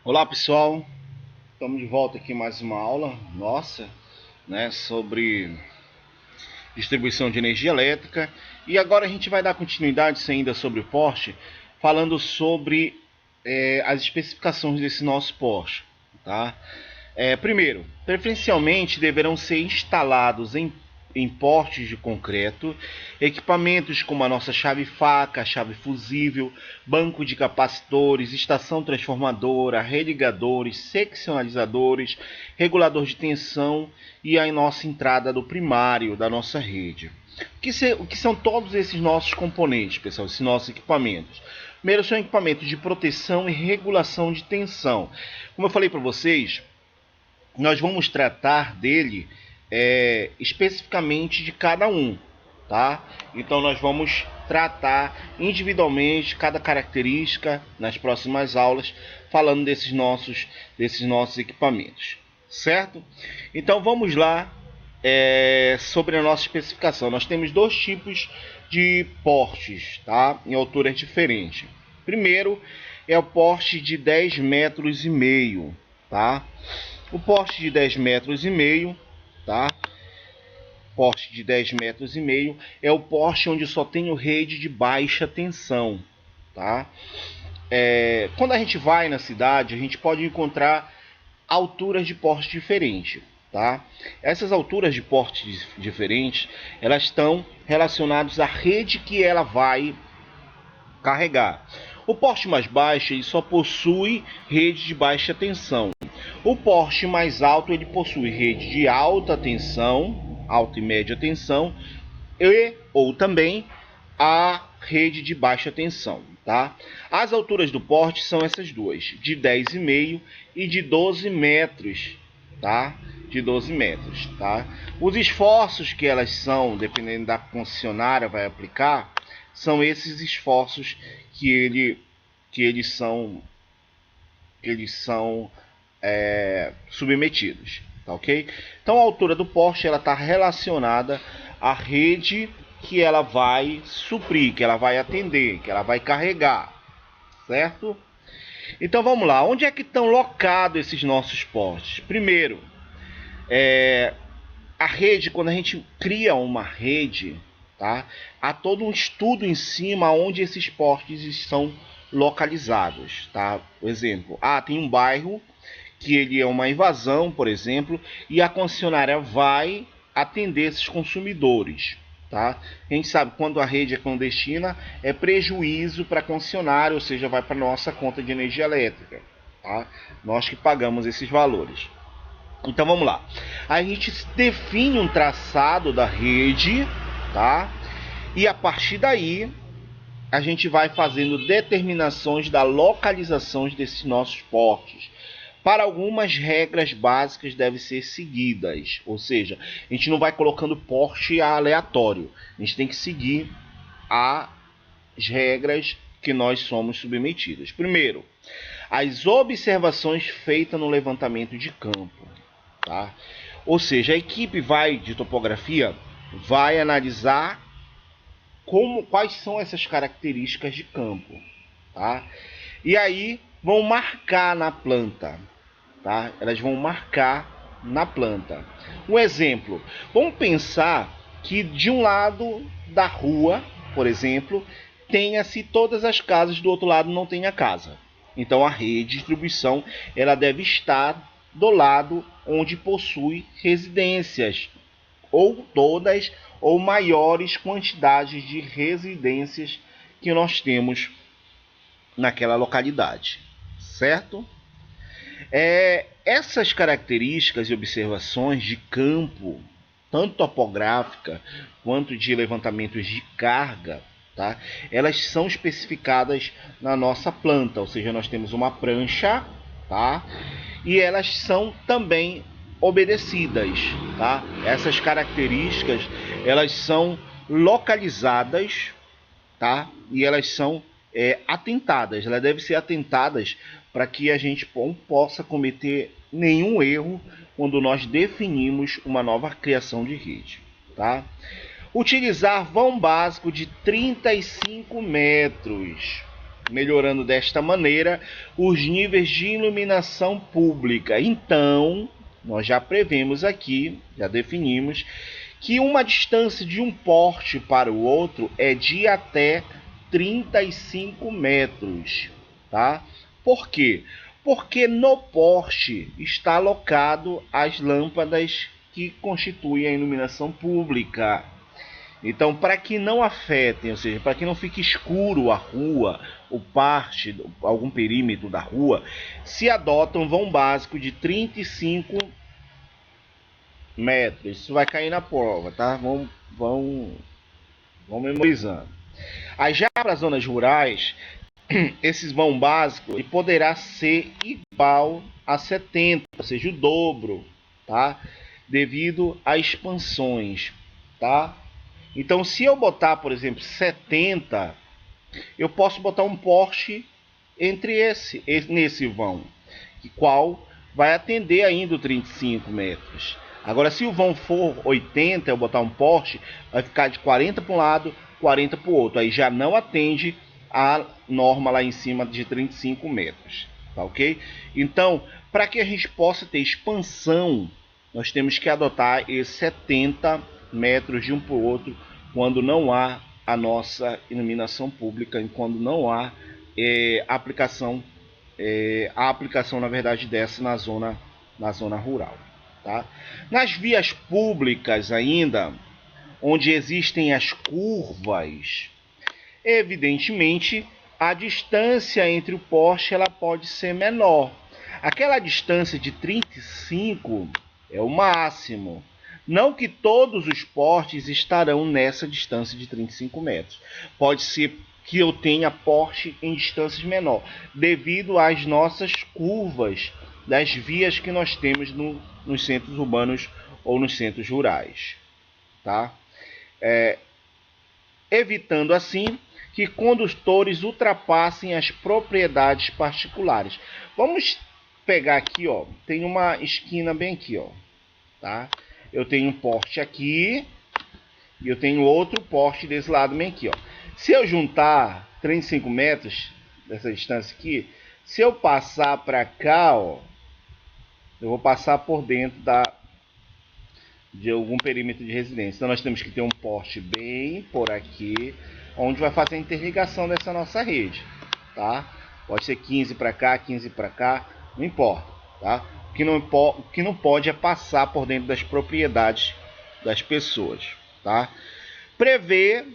Olá pessoal, estamos de volta aqui mais uma aula nossa, né, sobre distribuição de energia elétrica. E agora a gente vai dar continuidade ainda sobre o Porsche, falando sobre as especificações desse nosso Porsche, tá? Primeiro, preferencialmente deverão ser instalados em postes de concreto, equipamentos como a nossa chave-faca, chave fusível, banco de capacitores, estação transformadora, religadores, seccionalizadores, regulador de tensão e a nossa entrada do primário da nossa rede. O que são todos esses nossos componentes, pessoal, esses nossos equipamentos? Primeiro, são equipamentos de proteção e regulação de tensão. Como eu falei para vocês, nós vamos tratar dele especificamente de cada um, tá? Então nós vamos tratar individualmente cada característica nas próximas aulas, falando desses nossos equipamentos, certo? Então vamos lá sobre a nossa especificação. Nós temos dois tipos de portes, tá? Em alturas diferentes. Primeiro é o porte de 10,5 metros, tá? O poste de 10,5 metros, tá? Poste de 10,5 metros é o poste onde só tem rede de baixa tensão, tá? Quando a gente vai na cidade, a gente pode encontrar alturas de porte diferentes, tá? Essas alturas de porte diferentes, elas estão relacionadas à rede que ela vai carregar. O porte mais baixo ele só possui rede de baixa tensão. O porte mais alto ele possui rede de alta tensão, alta e média tensão, ou também a rede de baixa tensão, tá? As alturas do porte são essas duas, de 10,5 e de 12 metros, tá? De 12 metros, tá? Os esforços que elas são, dependendo da concessionária vai aplicar, são esses esforços que eles são submetidos, tá ok? Então a altura do poste ela está relacionada à rede que ela vai suprir, que ela vai atender, que ela vai carregar, certo? Então vamos lá, onde é que estão locados esses nossos postes? Primeiro, a rede, quando a gente cria uma rede, tá? Há todo um estudo em cima onde esses postes estão localizados, tá? Por exemplo, tem um bairro que ele é uma invasão, por exemplo, e a concessionária vai atender esses consumidores, tá? A gente sabe que quando a rede é clandestina é prejuízo para a concessionária, ou seja, vai para nossa conta de energia elétrica, tá? Nós que pagamos esses valores. Então vamos lá. A gente define um traçado da rede, tá? E a partir daí a gente vai fazendo determinações da localização desses nossos postes. Para algumas regras básicas devem ser seguidas, ou seja, a gente não vai colocando poste aleatório. A gente tem que seguir as regras que nós somos submetidos. Primeiro, as observações feitas no levantamento de campo, tá? Ou seja, a equipe de topografia vai analisar quais são essas características de campo, tá? E aí vão marcar na planta, tá? Elas vão marcar na planta. Um exemplo, vamos pensar que de um lado da rua, por exemplo, tenha-se todas as casas, do outro lado não tenha casa. Então a rede de distribuição ela deve estar do lado onde possui residências, ou todas ou maiores quantidades de residências que nós temos naquela localidade, certo? Essas características e observações de campo, tanto topográfica quanto de levantamentos de carga, tá? Elas são especificadas na nossa planta, ou seja, nós temos uma prancha, tá? E elas são também obedecidas, tá? Essas características elas são localizadas, tá? E elas são atentadas, elas devem ser atentadas para que a gente não possa cometer nenhum erro quando nós definimos uma nova criação de rede, tá? Utilizar vão básico de 35 metros, melhorando desta maneira os níveis de iluminação pública. Então, nós já prevemos aqui, já definimos, que uma distância de um poste para o outro é de até 35 metros, tá? Por quê? Porque no poste está alocado as lâmpadas que constituem a iluminação pública. Então, para que não afetem, ou seja, para que não fique escuro a rua, ou parte, algum perímetro da rua, se adota um vão básico de 35 metros. Isso vai cair na prova, tá? Vão memorizando. Aí já para as zonas rurais, esses vão básicos poderá ser igual a 70, ou seja, o dobro, tá? Devido a expansões, tá? Então, se eu botar, por exemplo, 70, eu posso botar um poste entre nesse vão, qual vai atender ainda 35 metros. Agora, se o vão for 80, eu botar um poste, vai ficar de 40 para um lado, 40 para o outro. Aí já não atende a norma lá em cima de 35 metros. Tá ok? Então, para que a gente possa ter expansão, nós temos que adotar esses 70 metros de um para o outro, quando não há a nossa iluminação pública e quando não há aplicação, na verdade, dessa na zona rural. Tá? Nas vias públicas ainda, onde existem as curvas, evidentemente, a distância entre o poste ela pode ser menor. Aquela distância de 35 é o máximo. Não que todos os postes estarão nessa distância de 35 metros. Pode ser que eu tenha poste em distâncias menor, devido às nossas curvas das vias que nós temos nos centros urbanos ou nos centros rurais. Tá? Evitando assim que condutores ultrapassem as propriedades particulares. Vamos pegar aqui, ó, tem uma esquina bem aqui, ó, tá? Eu tenho um poste aqui e eu tenho outro poste desse lado bem aqui, ó. Se eu juntar 35 metros dessa distância aqui, se eu passar para cá, ó, eu vou passar por dentro de algum perímetro de residência. Então nós temos que ter um poste bem por aqui, onde vai fazer a interligação dessa nossa rede, tá? Pode ser 15 para cá, 15 para cá, não importa, tá? O que não pode é passar por dentro das propriedades das pessoas, tá? Prevê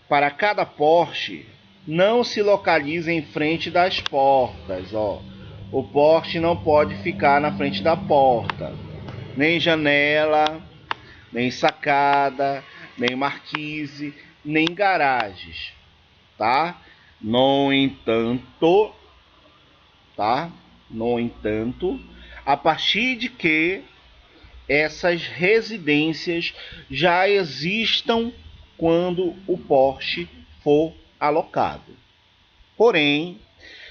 para cada poste não se localiza em frente das portas, ó. O poste não pode ficar na frente da porta, nem janela, nem sacada, nem marquise, nem garagens, tá? No entanto, a partir de que essas residências já existam quando o poste for alocado. Porém,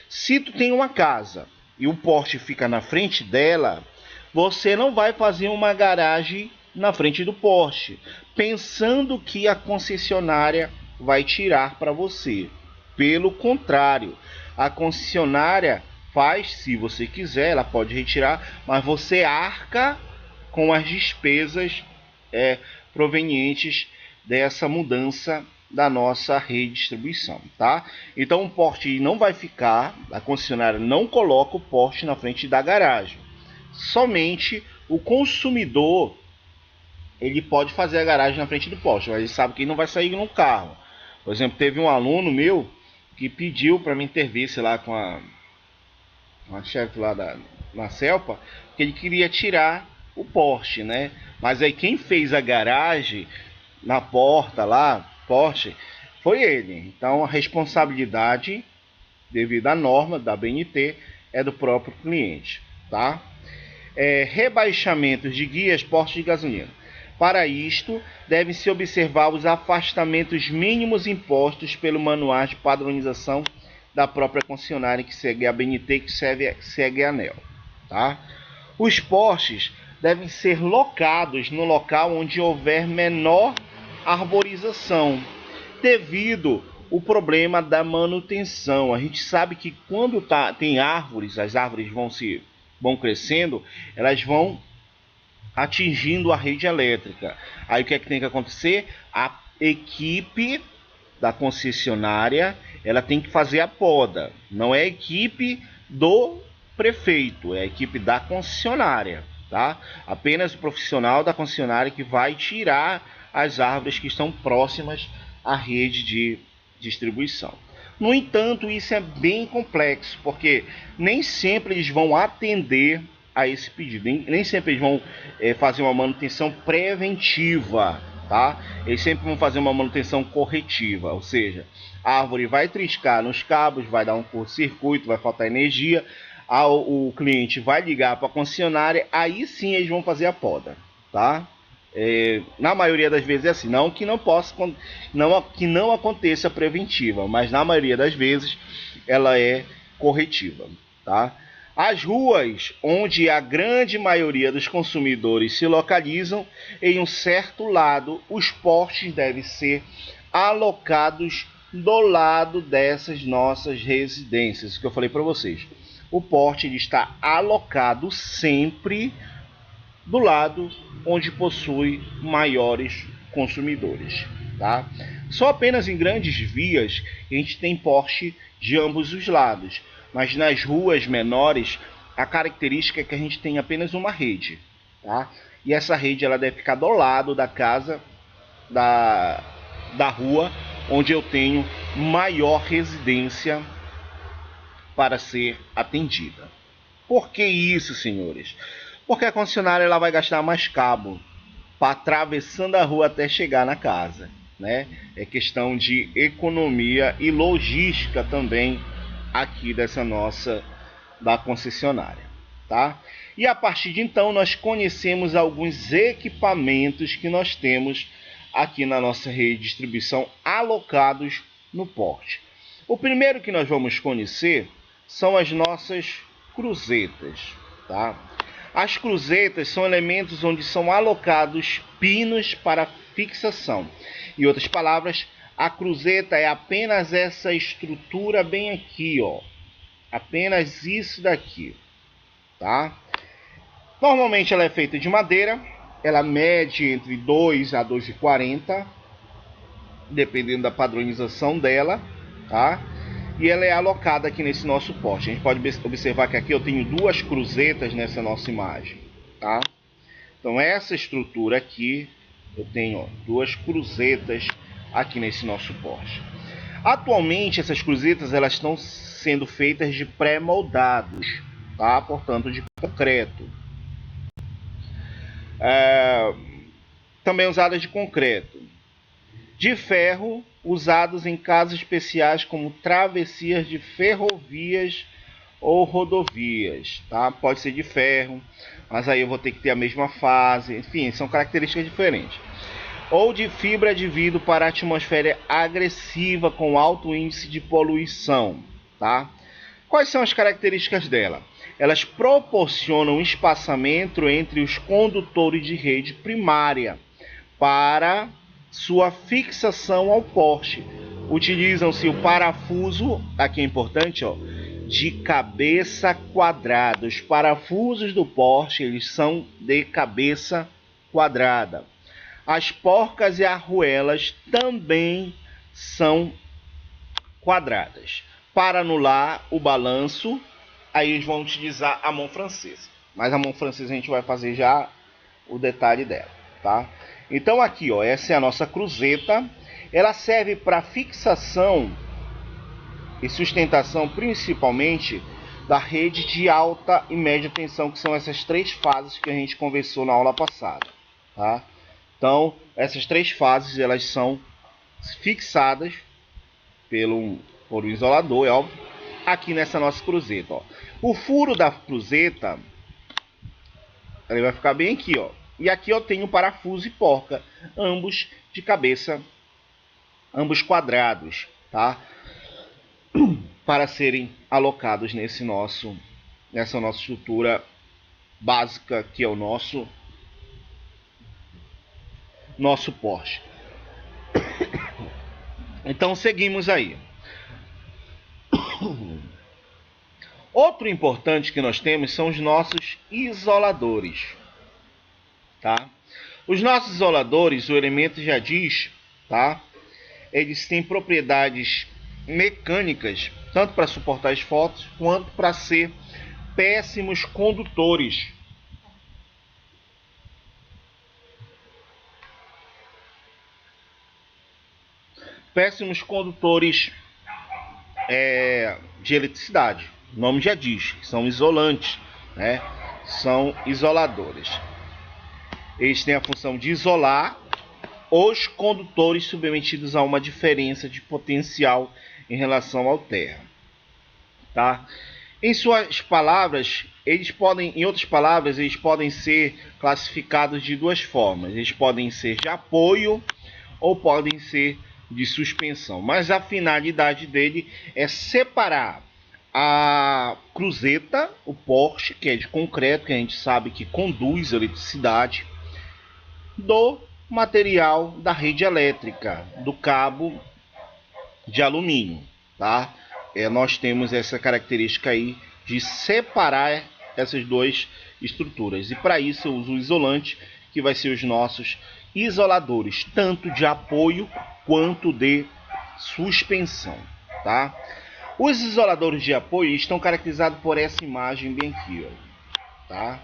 se tu tem uma casa e o poste fica na frente dela, você não vai fazer uma garagem na frente do poste, pensando que a concessionária vai tirar para você. Pelo contrário, a concessionária faz, se você quiser, ela pode retirar, mas você arca com as despesas provenientes dessa mudança da nossa redistribuição, tá? Então o poste não vai ficar, a concessionária não coloca o poste na frente da garagem. Somente o consumidor ele pode fazer a garagem na frente do poste, mas ele sabe que ele não vai sair no carro. Por exemplo, teve um aluno meu que pediu para mim intervir, sei lá, com a chefe lá na Celpa, que ele queria tirar o poste, né? Mas aí quem fez a garagem na porta lá, poste, foi ele. Então a responsabilidade, devido à norma da BNT, é do próprio cliente, tá? Rebaixamentos de guias postos de gasolina. Para isto, devem-se observar os afastamentos mínimos impostos pelo manual de padronização da própria concessionária que segue a BNT e que segue a ANEEL. Tá? Os postes devem ser locados no local onde houver menor arborização, devido o problema da manutenção. A gente sabe que quando tem árvores, as árvores vão crescendo, elas vão atingindo a rede elétrica. Aí o que é que tem que acontecer? A equipe da concessionária, ela tem que fazer a poda. Não é a equipe do prefeito, é a equipe da concessionária, tá? Apenas o profissional da concessionária que vai tirar as árvores que estão próximas à rede de distribuição. No entanto, isso é bem complexo, porque nem sempre eles vão atender a esse pedido, nem sempre eles vão fazer uma manutenção preventiva, tá? Eles sempre vão fazer uma manutenção corretiva, ou seja, a árvore vai triscar nos cabos, vai dar um curto-circuito, vai faltar energia, o cliente vai ligar para a concessionária, aí sim eles vão fazer a poda, tá? Na maioria das vezes é assim, não que não aconteça preventiva, mas na maioria das vezes ela é corretiva, tá? As ruas onde a grande maioria dos consumidores se localizam, em um certo lado, os postes devem ser alocados do lado dessas nossas residências, que eu falei para vocês. O poste ele está alocado sempre do lado onde possui maiores consumidores, tá? Só apenas em grandes vias a gente tem poste de ambos os lados, mas nas ruas menores a característica é que a gente tem apenas uma rede, tá? E essa rede ela deve ficar do lado da casa, da rua onde eu tenho maior residência para ser atendida. Por que isso, senhores? Porque a concessionária ela vai gastar mais cabo para atravessando a rua até chegar na casa, né? É questão de economia e logística também aqui da concessionária, tá? E a partir de então nós conhecemos alguns equipamentos que nós temos aqui na nossa rede de distribuição alocados no poste. O primeiro que nós vamos conhecer são as nossas cruzetas, tá? As cruzetas são elementos onde são alocados pinos para fixação. Em outras palavras, a cruzeta é apenas essa estrutura bem aqui, ó. Apenas isso daqui, tá? Normalmente ela é feita de madeira, ela mede entre 2 a 2,40, dependendo da padronização dela, tá? E ela é alocada aqui nesse nosso poste. A gente pode observar que aqui eu tenho duas cruzetas nessa nossa imagem, tá? Então essa estrutura aqui, eu tenho duas cruzetas aqui nesse nosso poste. Atualmente essas cruzetas elas estão sendo feitas de pré-moldados, tá? Portanto de concreto. Também usadas de concreto. De ferro, usados em casos especiais como travessias de ferrovias ou rodovias, tá? Pode ser de ferro, mas aí eu vou ter que ter a mesma fase, enfim, são características diferentes. Ou de fibra de vidro para a atmosfera agressiva com alto índice de poluição, tá? Quais são as características dela? Elas proporcionam espaçamento entre os condutores de rede primária para sua fixação ao poste. Utilizam-se o parafuso, aqui é importante, ó, de cabeça quadrada. Os parafusos do poste eles são de cabeça quadrada. As porcas e arruelas também são quadradas. Para anular o balanço, aí eles vão utilizar a mão francesa. Mas a mão francesa a gente vai fazer já o detalhe dela, tá? Então aqui, ó, essa é a nossa cruzeta. Ela serve para fixação e sustentação principalmente da rede de alta e média tensão, que são essas três fases que a gente conversou na aula passada, tá? Então, essas três fases elas são fixadas por um isolador, é óbvio, aqui nessa nossa cruzeta, ó. O furo da cruzeta ele vai ficar bem aqui, ó. E aqui eu tenho parafuso e porca, ambos de cabeça, ambos quadrados, tá? Para serem alocados nessa nossa estrutura básica, que é o nosso poste. Então seguimos aí. Outro importante que nós temos são os nossos isoladores, tá? Os nossos isoladores, o elemento já diz, tá? Eles têm propriedades mecânicas, tanto para suportar as fotos, quanto para ser péssimos condutores. Péssimos condutores de eletricidade. O nome já diz, são isolantes, né? São isoladores. Eles têm a função de isolar os condutores submetidos a uma diferença de potencial em relação ao terra, tá? Em suas palavras, em outras palavras, eles podem ser classificados de duas formas. Eles podem ser de apoio ou podem ser de suspensão. Mas a finalidade dele é separar a cruzeta, o poste, que é de concreto, que a gente sabe que conduz eletricidade, do material da rede elétrica, do cabo de alumínio, tá? Nós temos essa característica aí de separar essas duas estruturas. E para isso eu uso o isolante, que vai ser os nossos isoladores, tanto de apoio quanto de suspensão, tá? Os isoladores de apoio estão caracterizados por essa imagem bem aqui, ó, tá?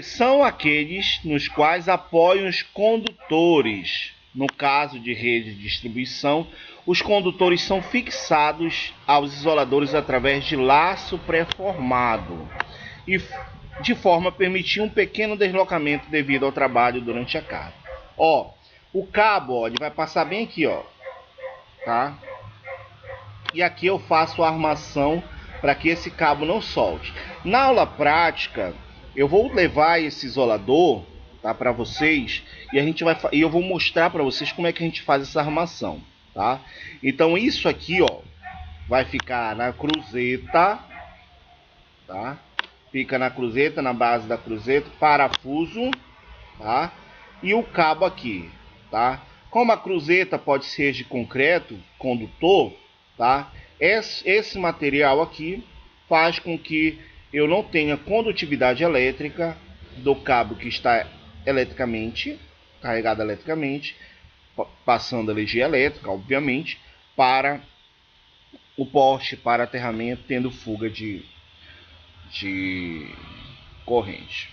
São aqueles nos quais apoiam os condutores. No caso de rede de distribuição, os condutores são fixados aos isoladores através de laço pré-formado e de forma a permitir um pequeno deslocamento devido ao trabalho durante a carga. Ó, o cabo, ó, ele vai passar bem aqui, ó, tá? E aqui eu faço a armação para que esse cabo não solte. Na aula prática, eu vou levar esse isolador, tá, para vocês, e eu vou mostrar para vocês como é que a gente faz essa armação, tá? Então isso aqui, ó, vai ficar na cruzeta, tá? Fica na cruzeta, na base da cruzeta, parafuso, tá? E o cabo aqui, tá? Como a cruzeta pode ser de concreto, condutor, tá? Esse material aqui faz com que eu não tenha condutividade elétrica do cabo que está carregado eletricamente, passando a energia elétrica, obviamente, para o poste, para aterramento, tendo fuga de corrente.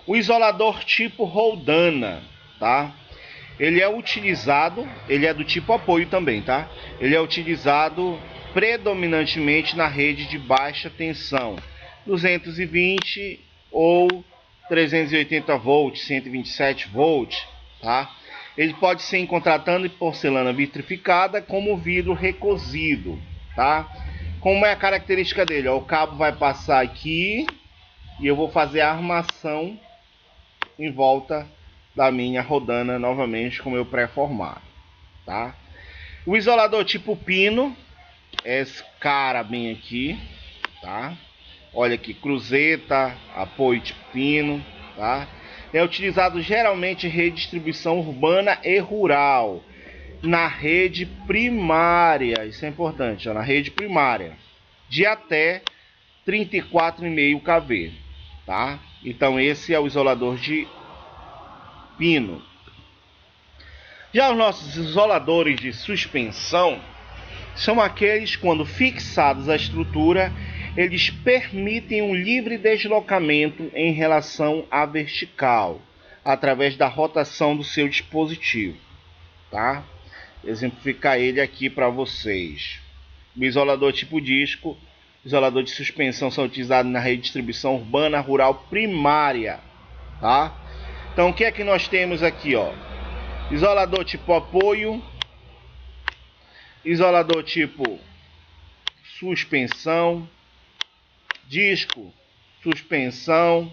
O isolador tipo Roldana, tá? Ele é utilizado, ele é do tipo apoio também, tá? Ele é utilizado predominantemente na rede de baixa tensão, 220 ou 380 volts, 127 volts, tá? Ele pode ser encontrado tanto em porcelana vitrificada como vidro recozido, tá? Como é a característica dele? Ó, o cabo vai passar aqui e eu vou fazer a armação em volta da minha rodana novamente com o meu pré-formado, tá? O isolador tipo pino, esse cara bem aqui, tá? Olha aqui, cruzeta, apoio tipo pino, tá? É utilizado geralmente em rede de distribuição urbana e rural, na rede primária, isso é importante, ó, na rede primária, de até 34,5 kV, tá? Então esse é o isolador de pino. Já os nossos isoladores de suspensão são aqueles quando fixados à estrutura, eles permitem um livre deslocamento em relação à vertical, através da rotação do seu dispositivo, tá? Exemplificar ele aqui para vocês. O isolador tipo disco, isolador de suspensão são utilizados na rede de distribuição urbana rural primária, tá? Então o que é que nós temos aqui, ó? Isolador tipo apoio, isolador tipo suspensão, disco, suspensão,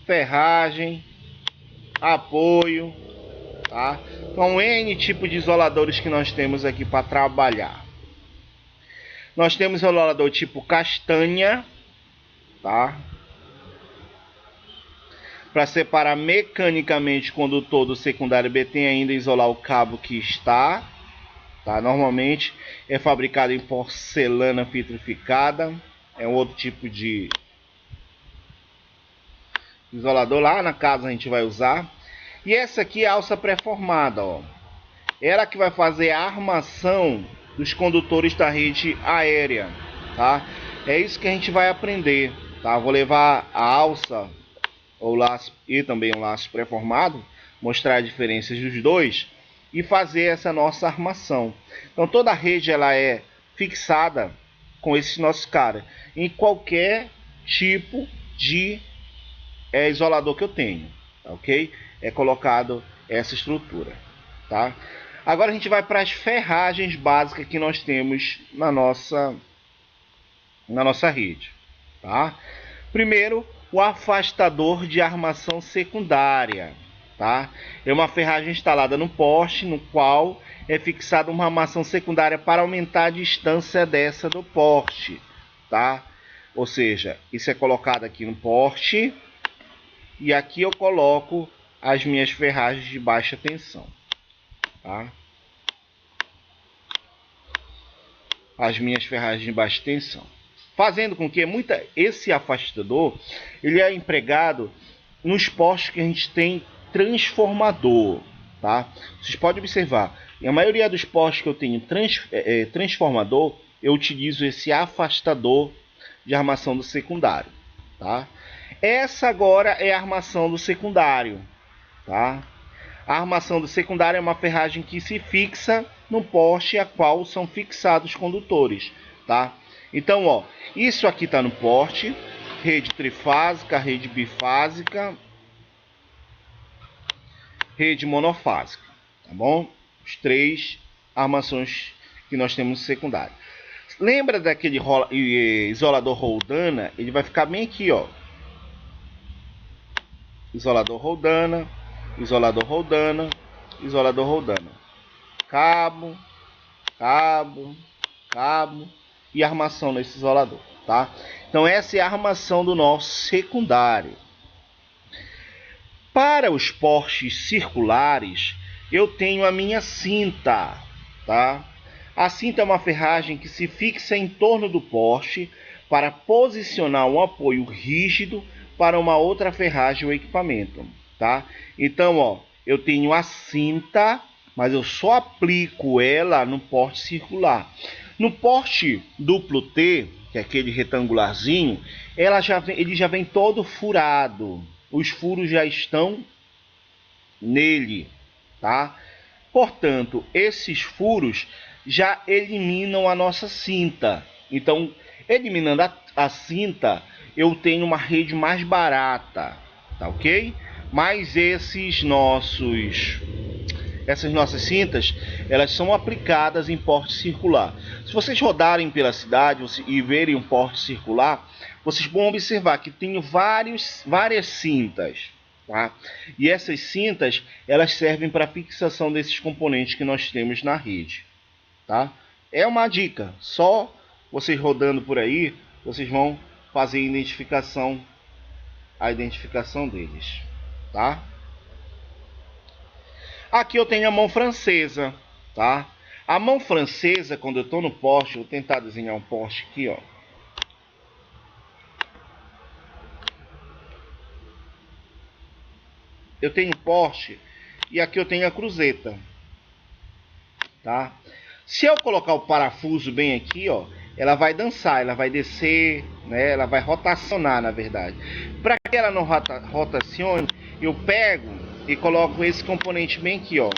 ferragem, apoio, tá? Então N tipo de isoladores que nós temos aqui para trabalhar. Nós temos isolador tipo castanha, tá? Para separar mecanicamente o condutor do secundário B, tem ainda isolar o cabo que está. Tá? Normalmente é fabricado em porcelana vitrificada. É um outro tipo de isolador. Lá na casa a gente vai usar. E essa aqui é a alça pré-formada, ó. Ela que vai fazer a armação dos condutores da rede aérea, tá? É isso que a gente vai aprender, tá? Vou levar a alça ou laço e também um laço pré-formado, mostrar as diferenças dos dois e fazer essa nossa armação. Então toda a rede ela é fixada com esses nossos caras em qualquer tipo de isolador que eu tenho, tá, ok? É colocado essa estrutura, tá? Agora a gente vai para as ferragens básicas que nós temos na nossa rede, tá? Primeiro, o afastador de armação secundária, tá? É uma ferragem instalada no poste, no qual é fixada uma armação secundária para aumentar a distância dessa do poste, tá? Ou seja, isso é colocado aqui no poste e aqui eu coloco as minhas ferragens de baixa tensão, tá? As minhas ferragens de baixa tensão, fazendo com que esse afastador ele é empregado nos postes que a gente tem transformador, tá? Vocês podem observar, a maioria dos postes que eu tenho transformador, eu utilizo esse afastador de armação do secundário, tá? Essa agora é a armação do secundário, tá? A armação do secundário é uma ferragem que se fixa no poste a qual são fixados os condutores, tá? Então, ó, isso aqui está no poste, rede trifásica, rede bifásica, rede monofásica, tá bom? Os três armações que nós temos no secundário. Lembra daquele isolador Roldana? Ele vai ficar bem aqui, ó. Isolador Roldana, isolador Roldana, isolador Roldana. Cabo, cabo, cabo e armação nesse isolador, tá? Então essa é a armação do nosso secundário. Para os postes circulares, eu tenho a minha cinta, tá? A cinta é uma ferragem que se fixa em torno do poste para posicionar um apoio rígido para uma outra ferragem ou equipamento, tá? Então, ó, eu tenho a cinta, mas eu só aplico ela no poste circular. No poste duplo T, que é aquele retangularzinho, ele já vem todo furado. Os furos já estão nele, tá? Portanto, esses furos já eliminam a nossa cinta. Então, eliminando a cinta, eu tenho uma rede mais barata, tá ok? Mas essas nossas cintas, elas são aplicadas em porte circular. Se vocês rodarem pela cidade e verem um porte circular, vocês vão observar que tem várias cintas, tá? E essas cintas, elas servem para fixação desses componentes que nós temos na rede, tá? É uma dica, só vocês rodando por aí, vocês vão fazer a identificação deles, tá? Aqui eu tenho a mão francesa, tá? A mão francesa, quando eu estou no poste, vou tentar desenhar um poste aqui, ó. Eu tenho poste e aqui eu tenho a cruzeta, tá? Se eu colocar o parafuso bem aqui, ó, ela vai dançar, ela vai descer, né? Ela vai rotacionar, na verdade. Para que ela não rotacione, eu pego e coloco esse componente bem aqui, ó,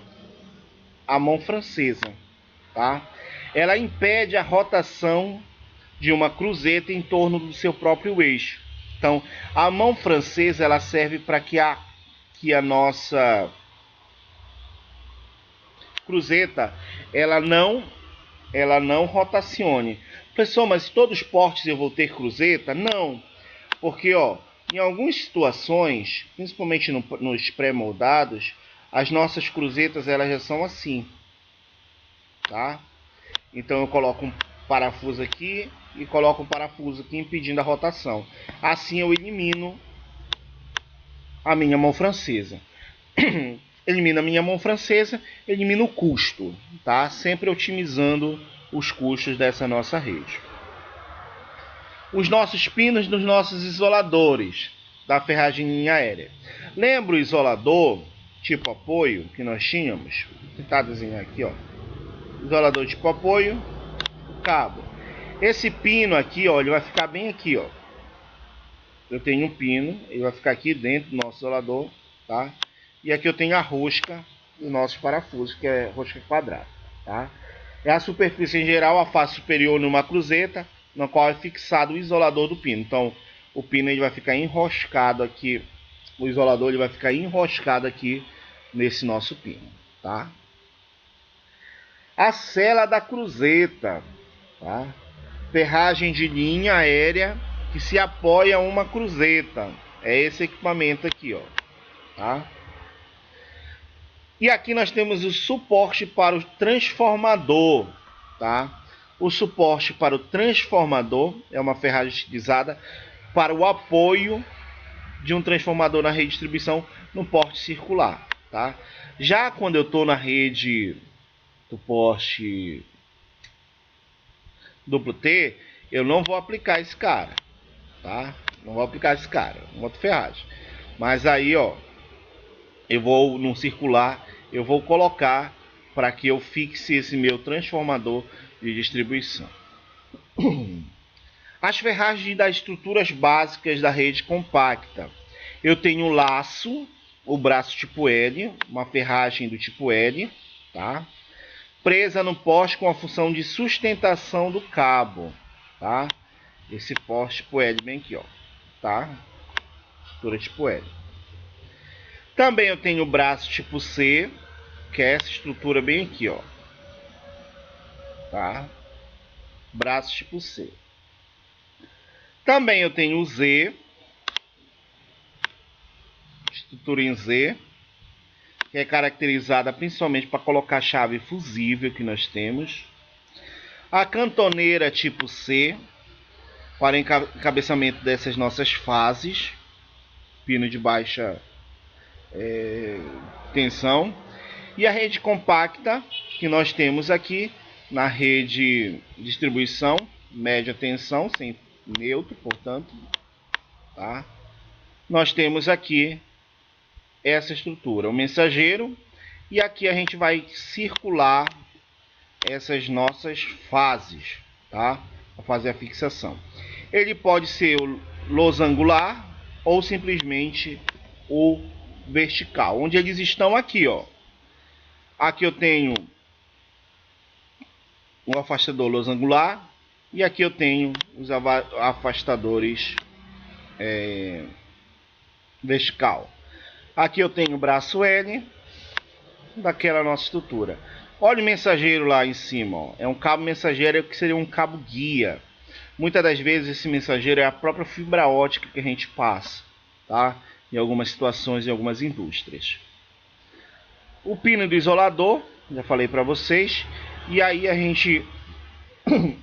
a mão francesa, tá? Ela impede a rotação de uma cruzeta em torno do seu próprio eixo. Então, a mão francesa ela serve para que a nossa cruzeta ela não rotacione. Pessoal, mas todos os portes eu vou ter cruzeta? Não, porque ó, em algumas situações, principalmente nos pré-moldados, as nossas cruzetas elas já são assim, tá? Então eu coloco um parafuso aqui e coloco um parafuso aqui impedindo a rotação. Assim eu elimino a minha mão francesa. Elimina a minha mão francesa, elimina o custo, tá? Sempre otimizando os custos dessa nossa rede. Os nossos pinos dos nossos isoladores da ferragem linha aérea. Lembra o isolador tipo apoio que nós tínhamos? Vou tentar desenhar aqui, ó. Isolador tipo apoio, cabo. Esse pino aqui, ó, ele vai ficar bem aqui, ó. Eu tenho um pino, ele vai ficar aqui dentro do nosso isolador, tá? E aqui eu tenho a rosca do nosso parafuso, que é rosca quadrada, tá? É a superfície em geral, a face superior numa cruzeta, na qual é fixado o isolador do pino. Então, o pino ele vai ficar enroscado aqui, o isolador ele vai ficar enroscado aqui nesse nosso pino, tá? A sela da cruzeta, tá? Ferragem de linha aérea que se apoia a uma cruzeta. É esse equipamento aqui, ó, tá? E aqui nós temos o suporte para o transformador, tá? O suporte para o transformador é uma ferragem utilizada para o apoio de um transformador na rede de distribuição no porte circular, tá? Já quando eu estou na rede do porte duplo T, eu não vou aplicar esse cara, tá? Não vou aplicar esse cara, uma outra ferragem. Mas aí, ó, eu vou no circular, eu vou colocar para que eu fixe esse meu transformador de distribuição. As ferragens das estruturas básicas da rede compacta. Eu tenho o laço, o braço tipo L, uma ferragem do tipo L, tá? Presa no poste com a função de sustentação do cabo, tá? Esse poste tipo L bem aqui, ó, tá? Estrutura tipo L. Também eu tenho o braço tipo C, que é essa estrutura bem aqui, ó, tá? Braço tipo C. Também eu tenho o Z, estrutura em Z, que é caracterizada principalmente para colocar chave fusível que nós temos. A cantoneira tipo C, para encabeçamento dessas nossas fases, pino de baixa tensão. E a rede compacta que nós temos aqui na rede distribuição, média tensão, sem neutro, portanto, tá? Nós temos aqui essa estrutura, o mensageiro, e aqui a gente vai circular essas nossas fases, tá? Para fazer a fixação. Ele pode ser o losangular ou simplesmente o vertical, onde eles estão aqui, ó. Aqui eu tenho o afastador losangular e aqui eu tenho os afastadores vertical. Aqui eu tenho o braço L daquela nossa estrutura. Olha o mensageiro lá em cima, ó. É um cabo mensageiro que seria um cabo guia. Muitas das vezes esse mensageiro é a própria fibra ótica que a gente passa, tá? Em algumas situações, em algumas indústrias. O pino do isolador, já falei para vocês. E aí a gente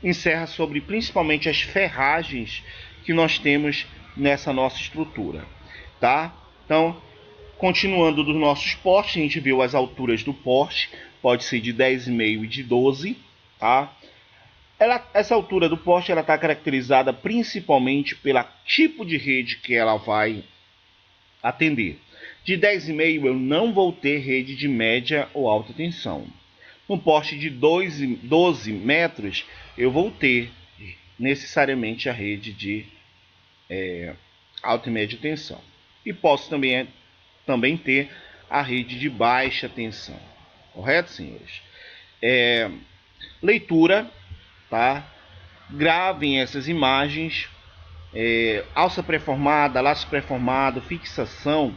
encerra sobre principalmente as ferragens que nós temos nessa nossa estrutura, tá? Então, continuando dos nossos portes, a gente viu as alturas do porte, pode ser de 10,5 e de 12, tá? Essa altura do poste está caracterizada principalmente pelo tipo de rede que ela vai atender. De 10,5 eu não vou ter rede de média ou alta tensão. No poste de 12 metros eu vou ter necessariamente a rede de alta e média tensão. E posso também ter a rede de baixa tensão. Correto, senhores? Leitura, tá? Gravem essas imagens. Alça pré-formada, laço pré-formado, fixação.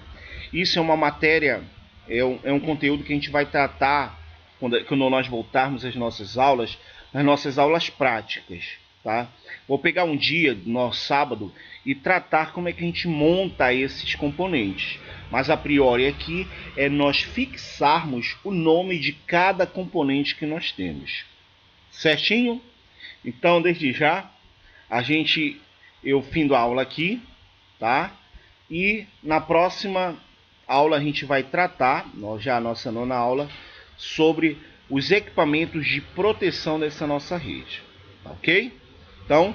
Isso é uma matéria, é um conteúdo que a gente vai tratar quando nós voltarmos às nossas aulas, nas nossas aulas práticas, tá? Vou pegar um dia, no sábado, e tratar como é que a gente monta esses componentes. Mas a priori aqui é nós fixarmos o nome de cada componente que nós temos. Certinho? Então, desde já, eu findo a aula aqui, tá? E na próxima aula a gente vai tratar, já a nossa nona aula, sobre os equipamentos de proteção dessa nossa rede, ok? Então,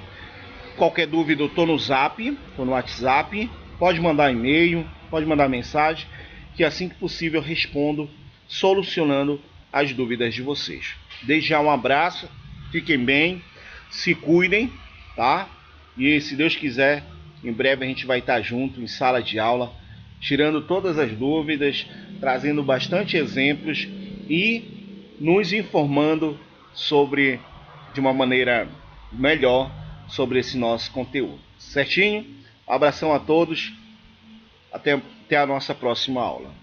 qualquer dúvida eu estou no Zap, estou no WhatsApp, pode mandar e-mail, pode mandar mensagem, que assim que possível eu respondo, solucionando as dúvidas de vocês. Desde já um abraço, fiquem bem, se cuidem, tá? E se Deus quiser, em breve a gente vai estar junto em sala de aula, tirando todas as dúvidas, trazendo bastante exemplos e nos informando sobre, de uma maneira melhor, sobre esse nosso conteúdo. Certinho? Abração a todos. Até a nossa próxima aula.